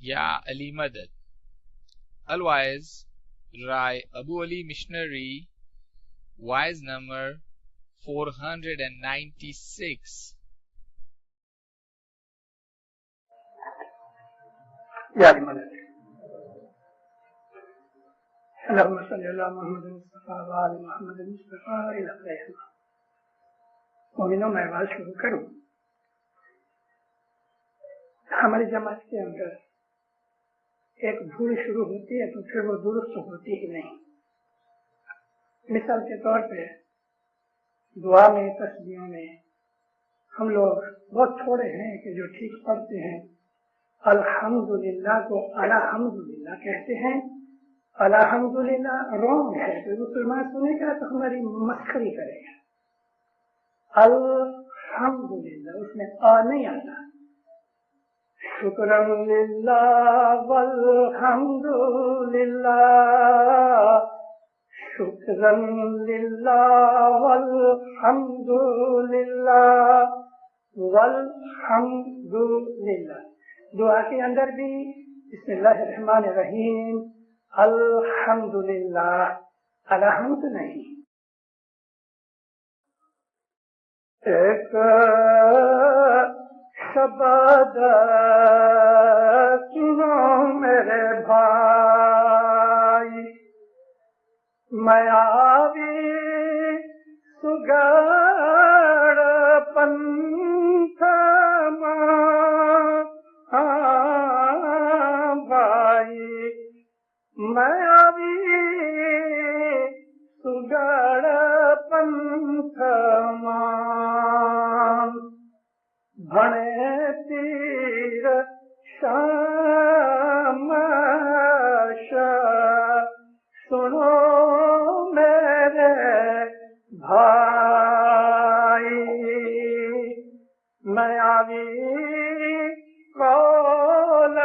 Ya Ali Madad. Otherwise, Rai Abu Ali Missionary, wise number 496. Ya limadad. Allahumma salli ala Muhammad Mustafa wa ali Muhammad Mustafa ila akhirih. मोमिनों मैं बात शुरू करूं। हमारी जमात के अंदर एक भूल शुरू होती है तो फिर वो दुरुस्त होती ही नहीं। मिसाल के तौर पे दुआ में, तस्बीहों में हम लोग बहुत थोड़े हैं कि जो ठीक पढ़ते हैं। अल्हम्दुलिल्लाह को अलहम्दुलिल्लाह कहते हैं। अलहम्दुलिल्लाह रॉन्ग है, तो मुसलमान सुनेगा तो हमारी मस्खरी करेगा। अल्हम्दुलिल्लाह उसमें आ नहीं आता। शुक्रन लिल्लाह वल्हम्दुलिल्लाह, शुक्रन लिल्लाह वल्हम्दुलिल्लाह, वल्हम्दुलिल्लाह। दुआ के अंदर भी बिस्मिल्लाहिर्रहमानिर्रहीम, अल्हम्दुलिल्लाह, अलहम्द नहीं। एक शब्द सुनो मेरे भाई, मैं आवी सुगड़ पंथ भाई, मैं आवी सुगड़ पंथ भणे तीर शामश, सुनो मेरे भाई, मैं आवी कौल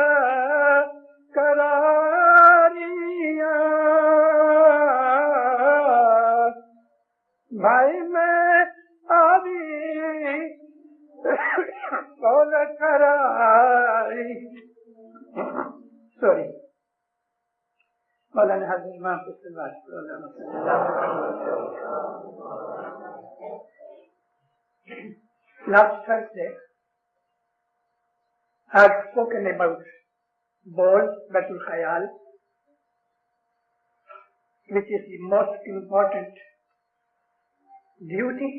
करारिया, भाई मैं आवी कौल करारी। सॉरी, मौलाना हाजिर इमाम को Last Thursday, I had spoken about Batul Khayal, which is the most important duty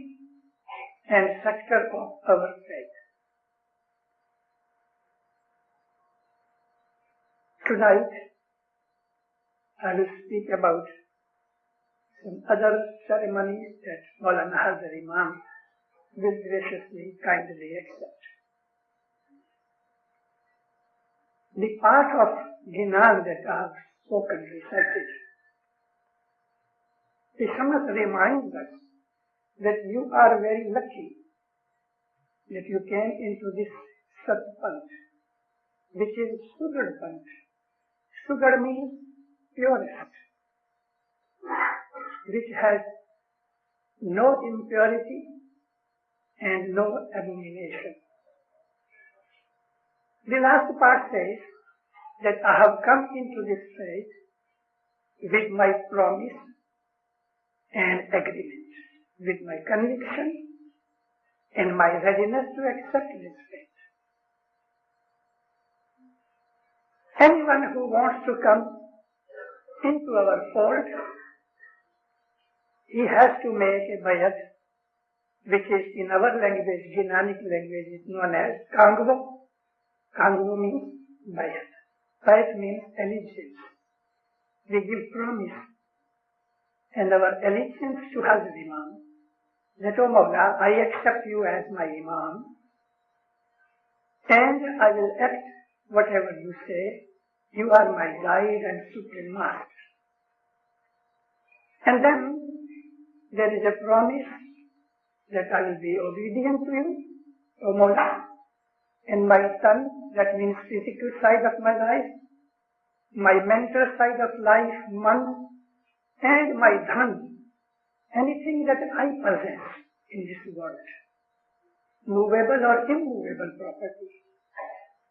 and sector of our faith. Tonight, I will speak about some other ceremonies that Maulana Hazar Imam will graciously, kindly accept. The part of Ginan that I have spoken, recited, the Shamas reminds us that you are very lucky that you came into this Satpanth, which is Sugad Panth. Sugad means purest, which has no impurity and no abomination. The last part says that I have come into this faith with my promise and agreement, with my conviction and my readiness to accept this faith. Anyone who wants to come into our fold, he has to make a bayat, which is in our language, Ginanic language, is known as Kangvo. Kangvo means bayat. Bayat means allegiance. We give promise and our allegiance to Hazrat Imam, that, O Mawla, I accept you as my Imam, and I will act whatever you say. You are my guide and supreme master. And then there is a promise that I will be obedient to you, O Mawla, and my son, that means physical side of my life, my mental side of life, man, and my dhan, anything that I possess in this world, movable or immovable property,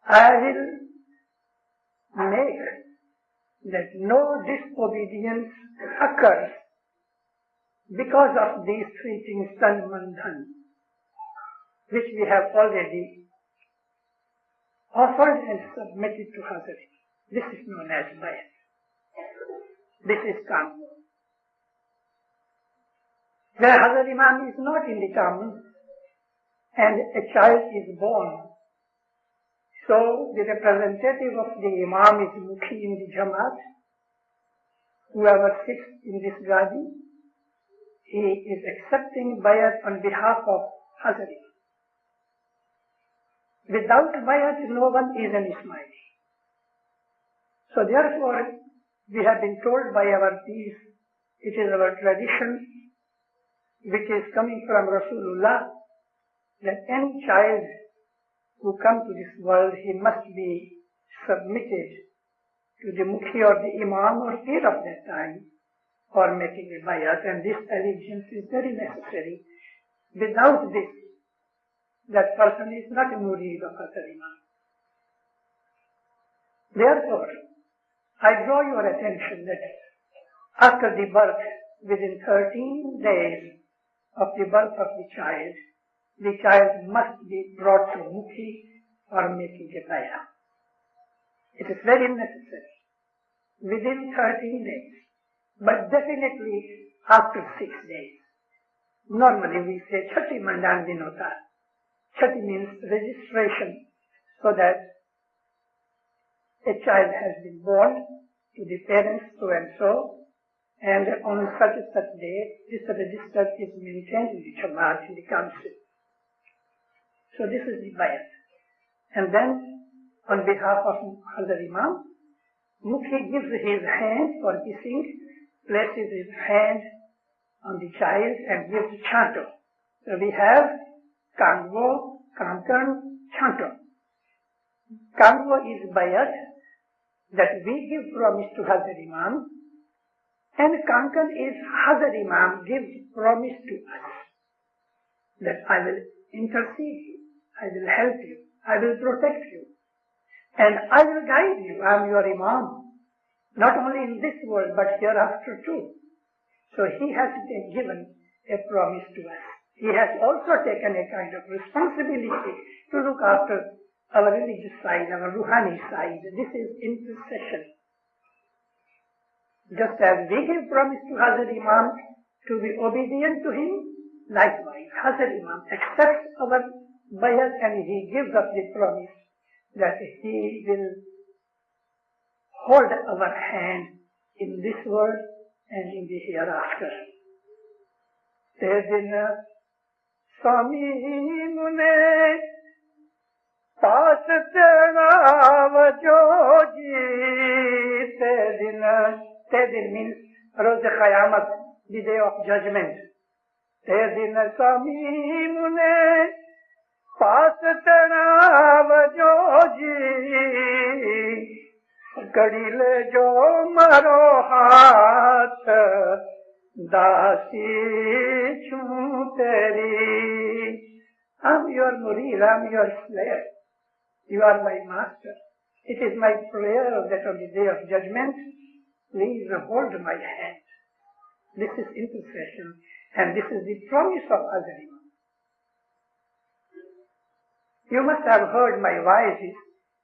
I will make that no disobedience occurs because of these three things, tan, man, dhan, which we have already offered and submitted to Hazrat. This is known as bayat. This is Kangvo. Where Hazrat Imam is not in the town and a child is born, so the representative of the Imam is Mukhi in the Jamaat. Whoever sits in this gadi, he is accepting bayat on behalf of Hazrat. Without bayat, no one is an Ismaili. So therefore, we have been told by our peers, it is our tradition, which is coming from Rasulullah, that any child who comes to this world, he must be submitted to the Mukhi or the Imam or Pir of that time for making a bayat, and this allegiance is very necessary. Without this, that person is not a murid of Hazrat Imam. Therefore, I draw your attention that after the birth, within 13 days of the birth of the child must be brought to Mukhi for making a bayat. It is very necessary. Within 13 days, but definitely after 6 days. Normally we say Chhati Mandan Din Hota. Chhati means registration, so that a child has been born to the parents so and so, and on such and such day, this register is maintained in the Jamaat, in the council. So this is the bayat. And then, on behalf of Hazrat Imam, Mukhi gives his hand for kissing, places his hand on the child and gives chanto. So we have Kangvo, Kankan, chanto. Kangvo is bayat, that we give promise to Hazrat Imam, and Kankan is Hazrat Imam gives promise to us, that I will intercede you, I will help you, I will protect you, and I will guide you. I am your Imam, not only in this world but hereafter too. So he has given a promise to us. He has also taken a kind of responsibility to look after our religious side, our Ruhani side. This is intercession. Just as we give promise to Hazrat Imam to be obedient to him, likewise Hazrat Imam accepts our bayat and he gives us the promise that he will hold our hand in this world and in the hereafter. Te din Swami Mune Paas Tena Vajoji. Te din means Roz Qayamat, the day of judgment. Te din Swami Mune Paas Tena Vajoji. Gadi le jo maro haath dasi chun teri. I'm your murid, I'm your slave. You are my master. It is my prayer that on the day of judgment, please hold my hand. This is intercession, and this is the promise of Hazrat Imam. You must have heard my voices.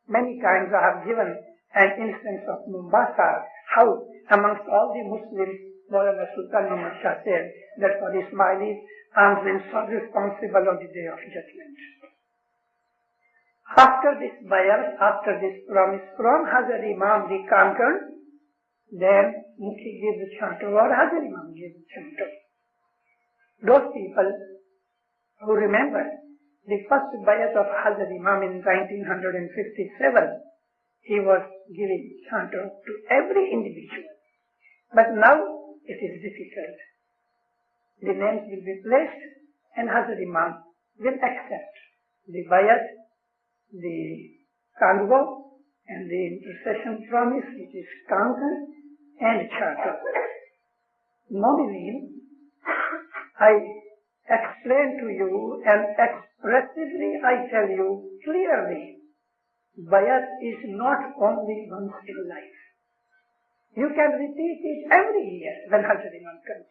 Many times I have given an instance of Mombasa, how amongst all the Muslims, Maulana Sultan Muhammad Shah said that for Ismailis, I am responsible on the day of judgment. After this bayat, after this promise from Hazrat Imam the Kankan, then Mukhi gives the chanto or Hazrat Imam gives the chanto. Those people who remember the first bayat of Hazrat Imam in 1957, he was giving chanto to every individual. But now it is difficult. The names will be placed and Hazrat Imam will accept the bayat, the kangvo, and the intercession promise, which is kankan and chanto. Nominally, I explain to you and expressively I tell you clearly Bayat is not only once in life. You can repeat it every year when Hazrat Imam comes.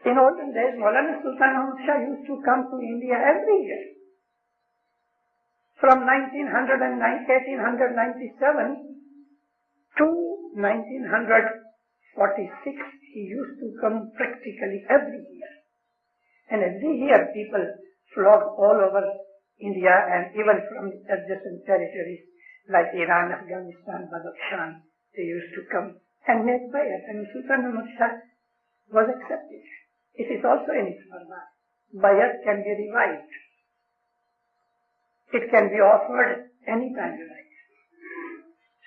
In olden days, Maulana Sultan Ahmad Shah used to come to India every year. From 1897 to 1946, he used to come practically every year. And every year people flocked all over India and even from adjacent territories like Iran, Afghanistan, Badakhshan, they used to come and make bayat. And Sultan Ahmad Shah was accepted. It is also in its format. Bayat can be revived. It can be offered anytime you like.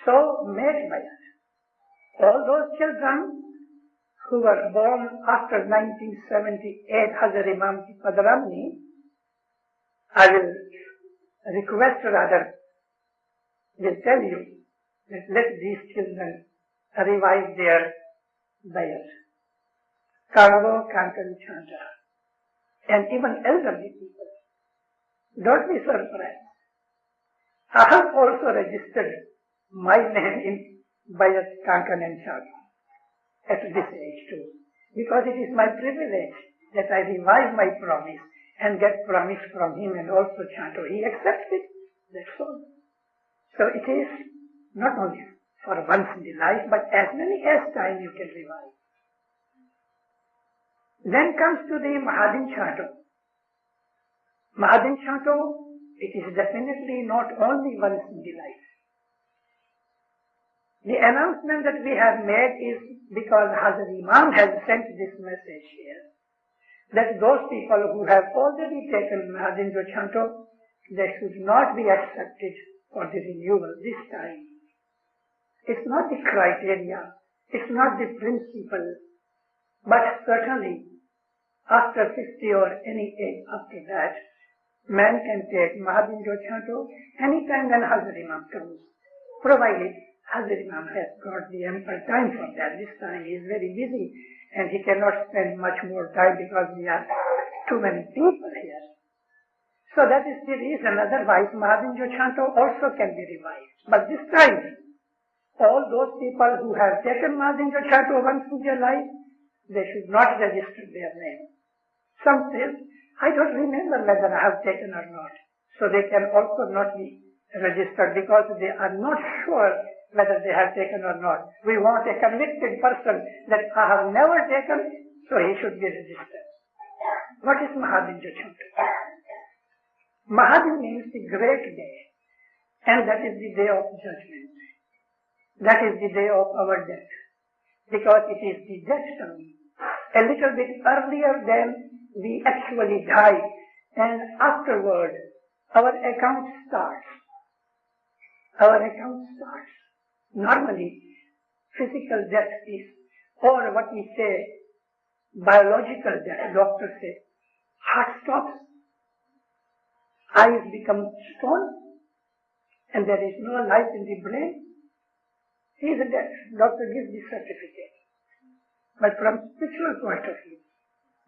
So make bayat. All those children who were born after 1978, Hazrat Imam Padramni, I will request rather, will tell you that let these children revive their bayat. Karavo, Kankan, Chanda, and even elderly people. Don't be surprised. I have also registered my name in Bayat, Kankan and Chanda at this age too, because it is my privilege that I revive my promise and get promise from him and also Chanto. He accepts it, that's all. So it is not only for once in the life, but as many as time you can revive. Then comes to the Mahadin Chanto. Mahadin Chanto, it is definitely not only once in the life. The announcement that we have made is because Hazrat Imam has sent this message here, that those people who have already taken Mahadin Chanto, they should not be accepted for the renewal this time. It's not the criteria, it's not the principle, but certainly after 50 or any age after that, man can take Mahadin Chanto anytime when Hazrat Imam comes, provided Hazrat Imam has got the ample time for that. This time he is very busy and he cannot spend much more time because we are too many people here. So that is the reason. Otherwise, Mahadin Chanto also can be revived. But this time, all those people who have taken Mahadin Chanto once in their life, they should not register their name. Some say, I don't remember whether I have taken or not. So they can also not be registered because they are not sure whether they have taken or not. We want a convicted person that I have never taken, so he should be registered. What is Mahadin Chanto? Mahadin means the great day, and that is the day of judgment. That is the day of our death, because it is the death time, a little bit earlier than we actually die, and afterward our account starts. Our account starts. Normally, physical death is, or what we say, biological death. Doctors say, heart stops, eyes become stone, and there is no life in the brain. He is dead. Doctor gives the certificate. But from spiritual point of view,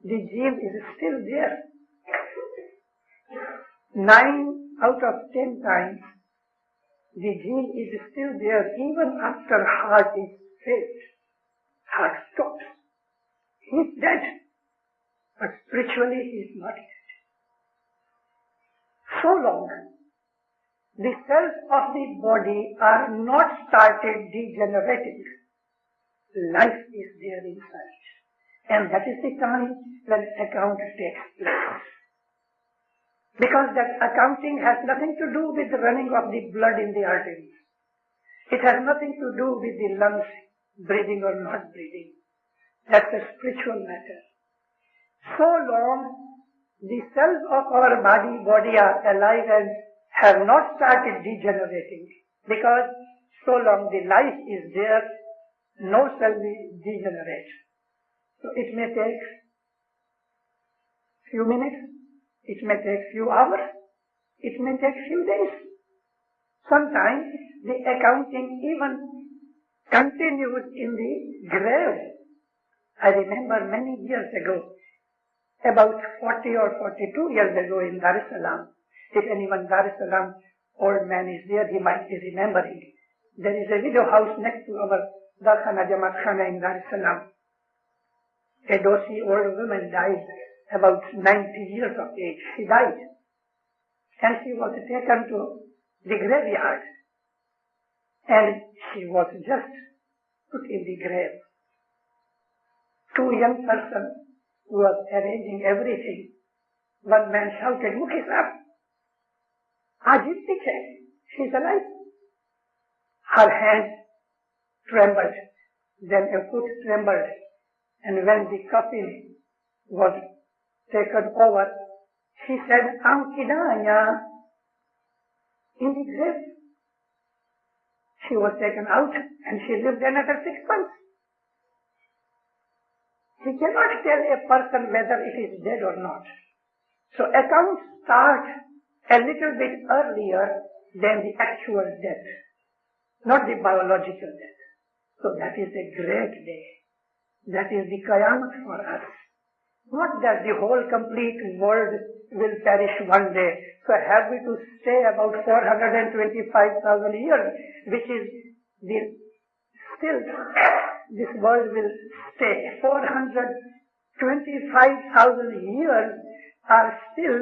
the gene is still there. 9 out of 10 times, the gene is still there even after heart is failed. Heart stops. He is dead. But spiritually he is not dead. So long, the cells of the body are not started degenerating. Life is there inside. And that is the time when account takes place. Because that accounting has nothing to do with the running of the blood in the arteries. It has nothing to do with the lungs breathing or not breathing. That's a spiritual matter. So long the cells of our body are alive and have not started degenerating, because so long the life is there, no cell will degenerate. So it may take few minutes, it may take few hours, it may take few days. Sometimes the accounting even continues in the grave. I remember many years ago, about 40 or 42 years ago in Dar es Salaam, If anyone Dar es Salaam old man is there, he might be remembering. There is a widow house next to our Darkhana Jamaat Khana in Dar es Salaam. A dosi old woman died about 90 years of age. She died. And she was taken to the graveyard. And she was just put in the grave. Two young persons who was arranging everything. One man shouted, "Mukhi Sahab, aaj jitni hai, she's alive." Her hand trembled, then a foot trembled, and when the coffin was taken over, she said, "Am kidaya," in the grave. She was taken out and she lived another 6 months. We cannot tell a person whether it is dead or not. So accounts start a little bit earlier than the actual death, not the biological death. So that is a great day. That is the Qiyamah for us. Not that the whole complete world will perish one day. So have we to stay about 425,000 years, which is still this world will stay. 425,000 years are still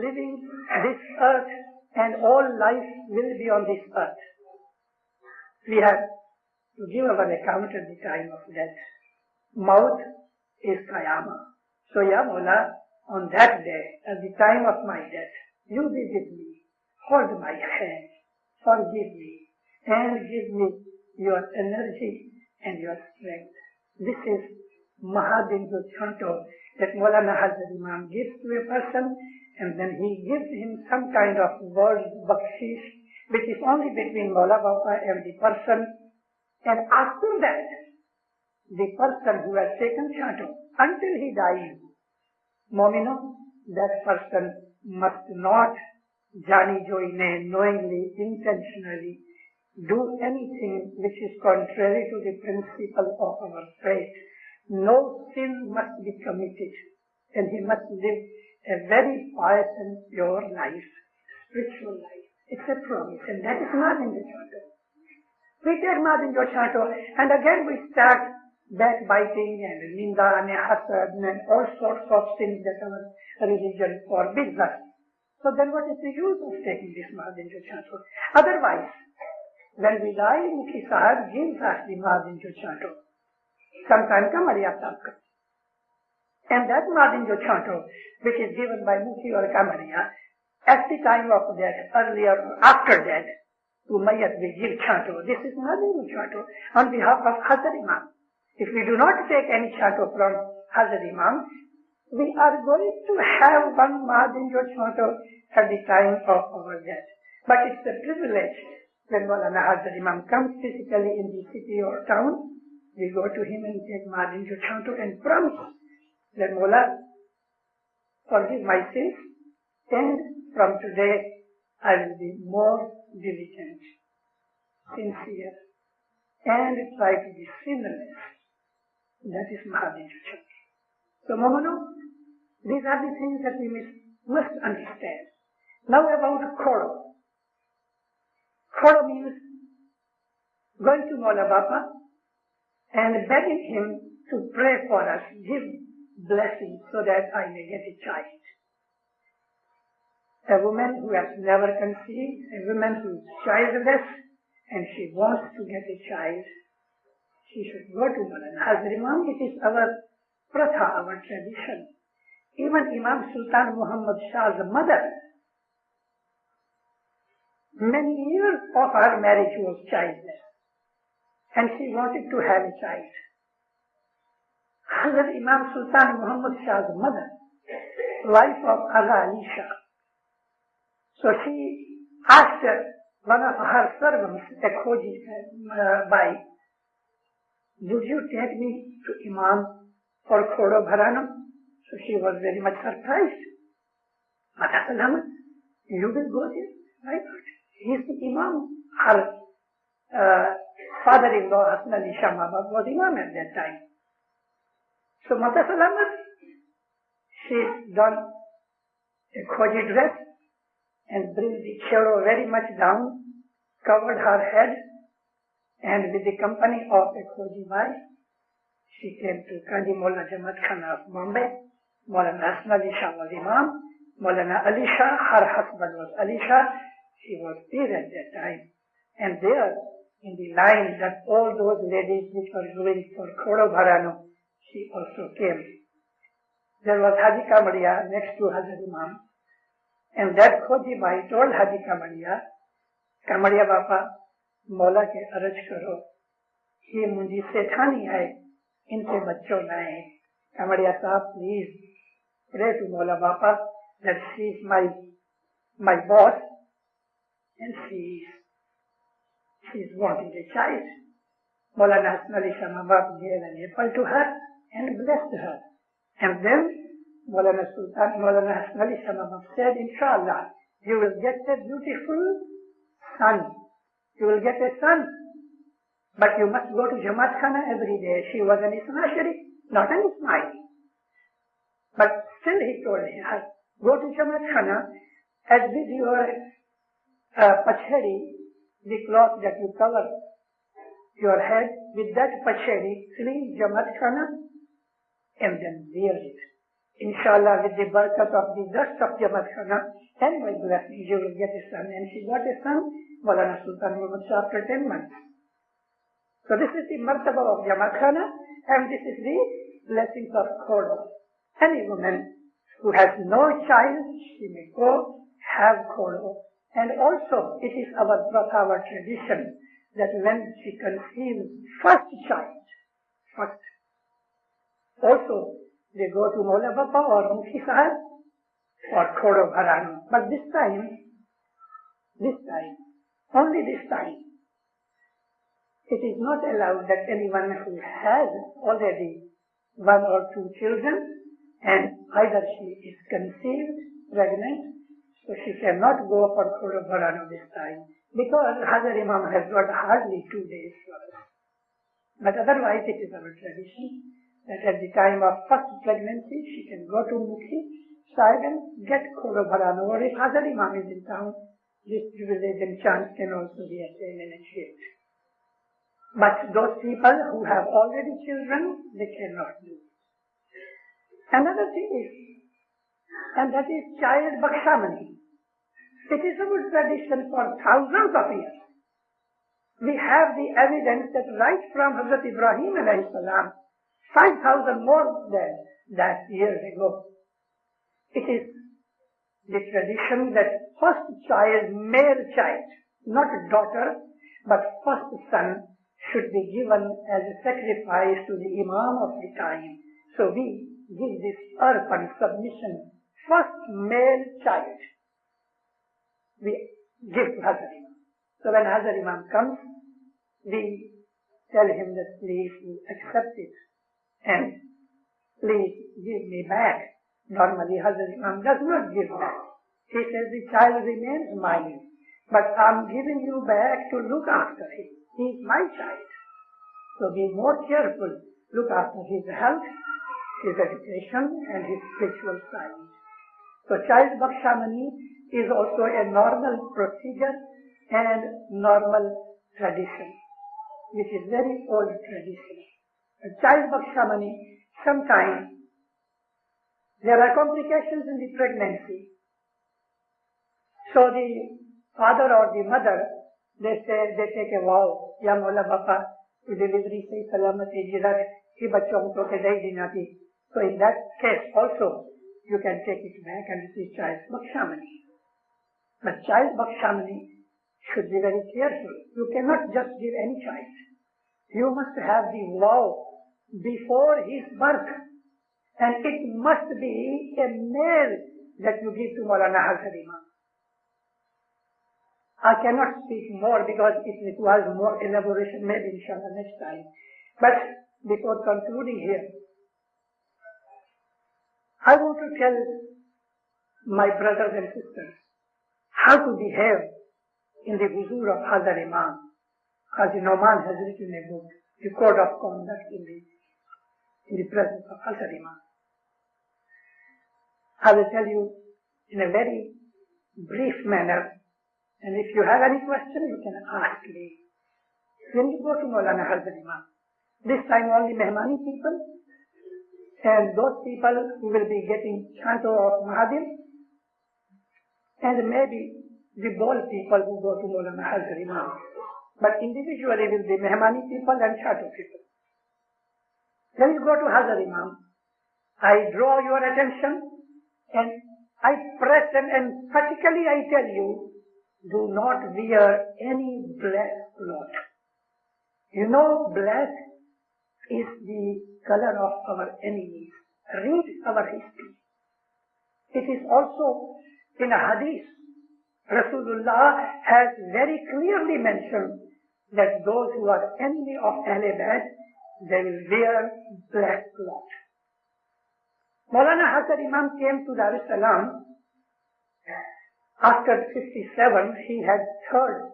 living this earth, and all life will be on this earth. We have to give our account at the time of death. Maut is Qiyamah. So Ya Mawla, on that day, at the time of my death, you be with me, hold my hand, forgive me, and give me your energy and your strength. This is Mahadinjo Chanto that Maulana Hazrat Imam gives to a person, and then he gives him some kind of word bakshish, which is only between Maula Baba and the person. And after that, the person who has taken Chanto, until he dies, Momino, that person must not jani joine, knowingly, intentionally, do anything which is contrary to the principle of our faith. No sin must be committed, and he must live a very pious and pure life, spiritual life. It's a promise, and that is Mahadinjo Chanto. We take Mahadinjo Chanto, and again we start backbiting and ninda and hasad and all sorts of things that our religion forbids us. So then what is the use of taking this Mahadinjo Chanto? Otherwise, when we die, Mukhi Sahab gives us the Mahadinjo Chanto. Sometime Kamariya Tapka. And that Mahadinjo Chanto, which is given by Mukhi or Kamariya, at the time of death, earlier or after death, to Mayat we give Chanto. This is Mahadinjo Chanto on behalf of Hazrat Imam. If we do not take any Chanto from Hazrat Imam, we are going to have one Mahadinjo Chanto at the time of our death. But it's a privilege when Maulana Hazrat Imam comes physically in the city or town, we go to him and take Mahadinjo Chanto and promise that Maula, forgive my sins, and from today I will be more diligent, sincere, and try to be sinless. That is Mahadinjo Chanto. So Momono, these are the things that we must understand. Now about Khodo. Khodo means going to Maula Baba and begging him to pray for us, give blessings so that I may get a child. A woman who has never conceived, a woman who is childless, and she wants to get a child, she should go to Maulana Hazrat Imam. It is our pratha, our tradition. Even Imam Sultan Muhammad Shah's mother, many years of her marriage was childless, and she wanted to have a child. Hazrat Imam Sultan Muhammad Shah's mother, wife of Agha Ali Shah, so she asked one of her servants, a Khoji Bai, would you take me to Imam for Khodo Bharanam? So she was very much surprised. Mata Salamat, you will go there? Why not? He is the Imam. Her father-in-law, Hasan Ali Shah Mahbub, was Imam at that time. So Mata Salamat, she done a Khoji dress, and bring the chelo very much down, covered her head, and with the company of a Khoji Bai, she came to Kanji Mullah Jamaat Khana of Bombay. Maulana Hasan Ali Shah was Imam. Maulana Ali Shah, her husband was Ali Shah. She was peer at that time. And there, in the line that all those ladies which were going for Khodo Bharano, she also came. There was Haji Kamadia next to Hazrat Imam. And that Khoji Bai told Haji Kamadia Bapa, Mola ke araj karo, ye munji sethani hai, inke bachcho na hai. Kamadia Sahab, please pray to Mola Bapa that she is my boss and she is wanting a child. Maulana Hasan Ali Shah Baba gave an apple to her and blessed her. And then Maulana Hasan Ali Shah Baba said, Inshallah, you will get a beautiful son. You will get a son. But you must go to Jamaat Khana every day. She was an Ismaili, not an Ismaili. But still he told her, go to Jamaat Khana and with your pachheri, the cloth that you cover your head, with that pachheri, clean Jamaat Khana and then wear it. Inshallah, with the barakat of the dust of Jamaat Khana and my blessing, you will get a son. And she got a son, Maulana Sultan Muhammad Shah, after 10 months. So this is the martaba of Jamaat Khana, and this is the blessings of Khodo. Any woman who has no child, she may go have Khodo. And also, it is our tradition that when she conceives first child, also they go to Mola Bapa or Mukhi Sahib or Khodo Bharano. But this time, only this time, it is not allowed that anyone who has already 1 or 2 children and either she is conceived, pregnant, so she cannot go for Khodo Bharano this time because Hazrat Imam has got hardly 2 days for us. But otherwise it is our tradition that at the time of first pregnancy she can go to Mukhi Sahib and get Khodo Bharano, or if Hazrat Imam is in town, this privilege and chance can also be attained and achieved. But those people who have already children, they cannot do it. Another thing is, and that is child bakshamani. It is a good tradition for thousands of years. We have the evidence that right from Hazrat Ibrahim alayhi salam, 5,000 more than that years ago, it is the tradition that first child, male child, not a daughter, but first son, should be given as a sacrifice to the Imam of the time. So we give this urban submission, first male child, we give to Hazrat Imam. So when Hazrat Imam comes, we tell him that please accept it and please give me back. Normally Hazrat Imam does not give back. He says the child remains mine, but I'm giving you back to look after him. He is my child. So be more careful. Look after his health, his education, and his spiritual side. So child bakshamani is also a normal procedure and normal tradition, which is very old tradition. A child bakshamani, sometimes there are complications in the pregnancy. So the father or the mother, they take a vow, Ya Mola Bapa, delivery se salamati jirat ki bachon ko ke dei dinati. So in that case also, you can take it back and it is child bakshamani. But child bakshamani should be very careful. You cannot just give any child. You must have the vow before his birth. And it must be a male that you give to Maulana Hazrat Imam. I cannot speak more because it requires more elaboration, maybe inshallah next time. But before concluding here, I want to tell my brothers and sisters how to behave in the huzur of Hazrat Imam. Qazi Noman has written a book, The Code of Conduct in the presence of Hazrat Imam. I will tell you in a very brief manner. And if you have any question, you can ask me. When you go to Maulana Hazar Imam, this time only Mehmani people and those people who will be getting chanto of Mahadir, and maybe the bold people who go to Maulana Hazar Imam. But individually will be Mehmani people and chanto people. When you go to Hazar Imam, I draw your attention and I press and emphatically I tell you, do not wear any black cloth. You know, black is the color of our enemies. Read our history. It is also in a hadith. Rasulullah has very clearly mentioned that those who are enemy of Ahl Bayt, they will wear black cloth. Maulana Hazar Imam came to Dar es Salaam after 57. He had third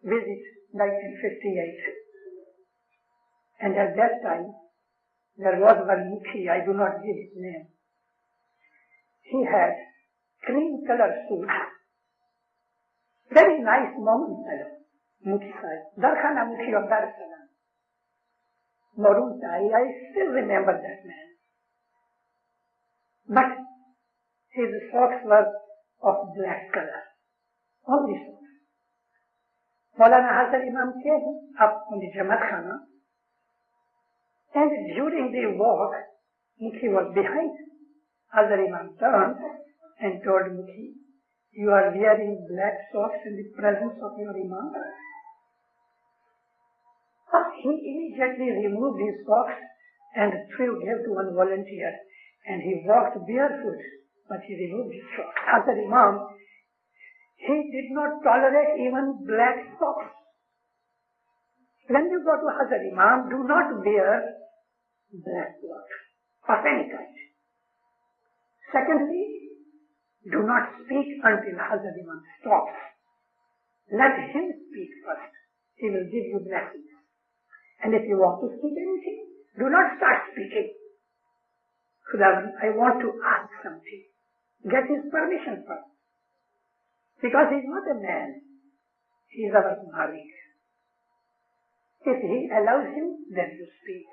visit, 1958. And at that time, there was one Mukhi, I do not give his name. He had cream color suit, very nice Momin fellow, Mukhi Sahib, Darkhana Mukhi of Dar es Salaam. Maroon tie, I still remember that man. But his socks were of black color, only socks. Maulana Hazar Imam came up on the Jamaat Khana, and during the walk, Mukhi was behind. Hazar Imam turned and told Mukhi, you are wearing black socks in the presence of your Imam. He immediately removed his socks and gave to one volunteer, and he walked barefoot, but he removed his socks. Hazar Imam, he did not tolerate even black socks. When you go to Hazar Imam, do not wear black cloth of any kind. Secondly, do not speak until Hazar Imam stops. Let him speak first. He will give you blessings. And if you want to speak anything, do not start speaking. Khudavan, I want to ask something. Get his permission first. Because he is not a man. He is our Malik. If he allows you, then you speak.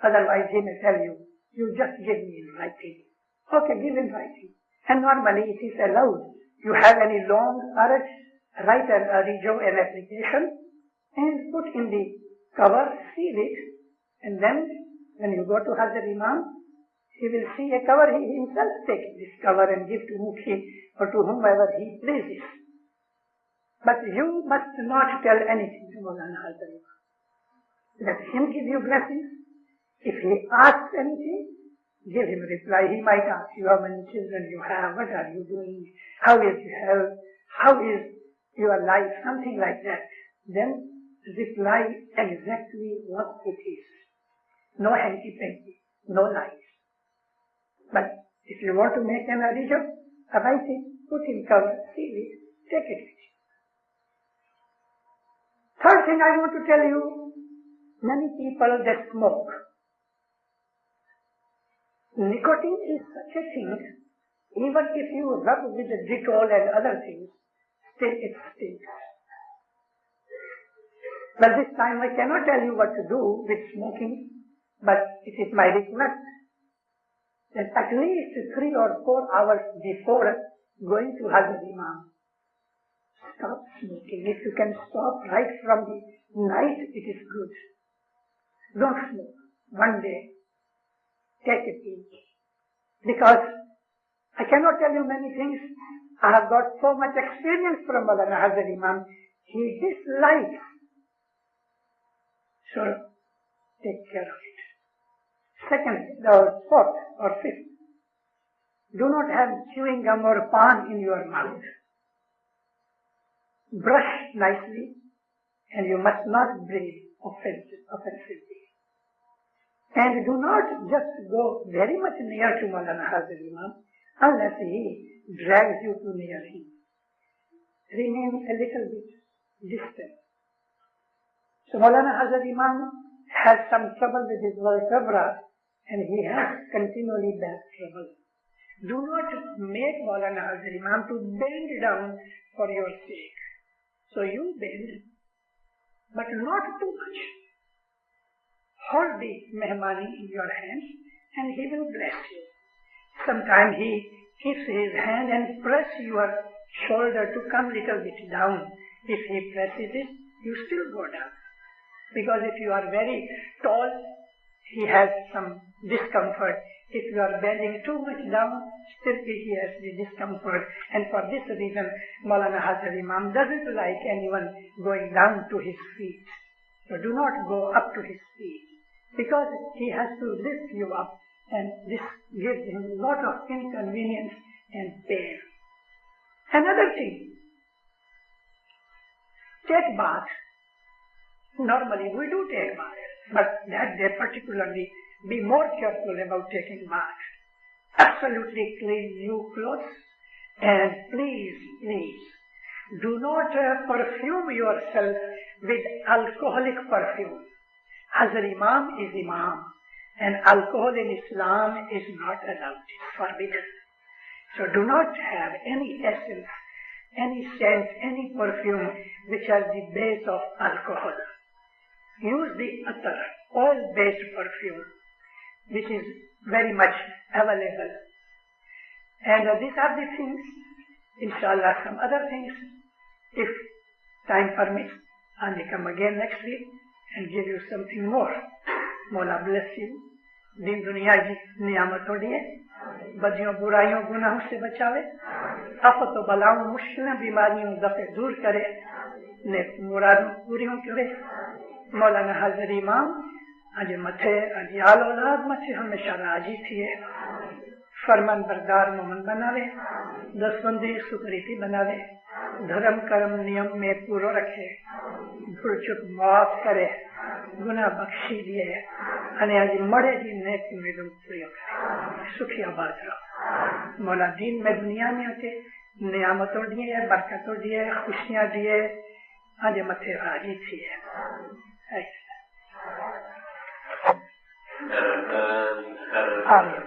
Otherwise he may tell you, you just give me in writing. Okay, give in writing. And normally it is allowed. You have any long urge, write an application and put in the cover, seal it, and then when you go to Hazar Imam, he will see a cover, he himself take this cover and give to Mukhi or to whomever he pleases. But you must not tell anything to Maulana Hazar Imam. Let him give you blessings. If he asks anything, give him a reply. He might ask you how many children you have, what are you doing, how is your health, how is your life, something like that. Then reply exactly what it is. No hanky-panky, no lies. But if you want to make an addition, write it, put in cover, seal it, take it with you. Third thing I want to tell you, many people that smoke. Nicotine is such a thing, even if you rub with the Dettol and other things, still it stinks. Well, this time I cannot tell you what to do with smoking, but it is my request that at least 3 or 4 hours before going to Hazar Imam, stop smoking. If you can stop right from the night, it is good. Don't smoke. One day, take a pinch. Because I cannot tell you many things. I have got so much experience from Maulana Hazar Imam. He dislikes. So, take care of it. Second, or fourth or fifth, do not have chewing gum or pan in your mouth. Brush nicely, and you must not breathe offensively. And do not just go very much near to Maulana Hazar Imam unless he drags you too near him. Remain a little bit distant. So Maulana Hazar Imam has some trouble with his vertebra and he has continually back trouble. Do not make Maulana Hazar Imam to bend down for your sake. So you bend, but not too much. Hold the mehmani in your hands and he will bless you. Sometimes he keeps his hand and press your shoulder to come little bit down. If he presses it, you still go down. Because if you are very tall, he has some discomfort. If you are bending too much down, still he has the discomfort. And for this reason, Maulana Hazar Imam doesn't like anyone going down to his feet. So do not go up to his feet, because he has to lift you up, and this gives him a lot of inconvenience and pain. Another thing, take bath. Normally we do take bath, but that day particularly be more careful about taking bath. Absolutely clean new clothes, and please, do not perfume yourself with alcoholic perfume. Hazar Imam is Imam, and alcohol in Islam is not allowed, it's forbidden. So do not have any essence, any scent, any perfume which has the base of alcohol. Use the attar, oil-based perfume, which is very much available. And these are the things. Inshallah, some other things, if time permits, I will come again next week and give you something more. Mola bless you. دین دنیا کی نعمتوں دیے، بدیوں برائیوں گناہوں سے بچاوے، آفت و بلاؤں مشکلیں بیماریوں دفع دور کرے، نیک مرادوں پوریوں کرے۔ مولانا حاضر امام اج متھے اج آل اولاد متھے ہمیشہ راضی تھیے، فرمان بردار مومن بناوے، دسبندی سپریتی بناوے، دھرم کرم نیم میں پورو رکھے، بھول چک معاف کرے، گناہ بخشی دیے، અને આજે મળે जी नेक उम्मीदों पूरी करे, सुखी आबाद रहो। मौला दीन में दुनिया में आके नियामतों दिए, बरकतों दिए, खुशियां दिए, आज मथे राजी थी है। आमीन।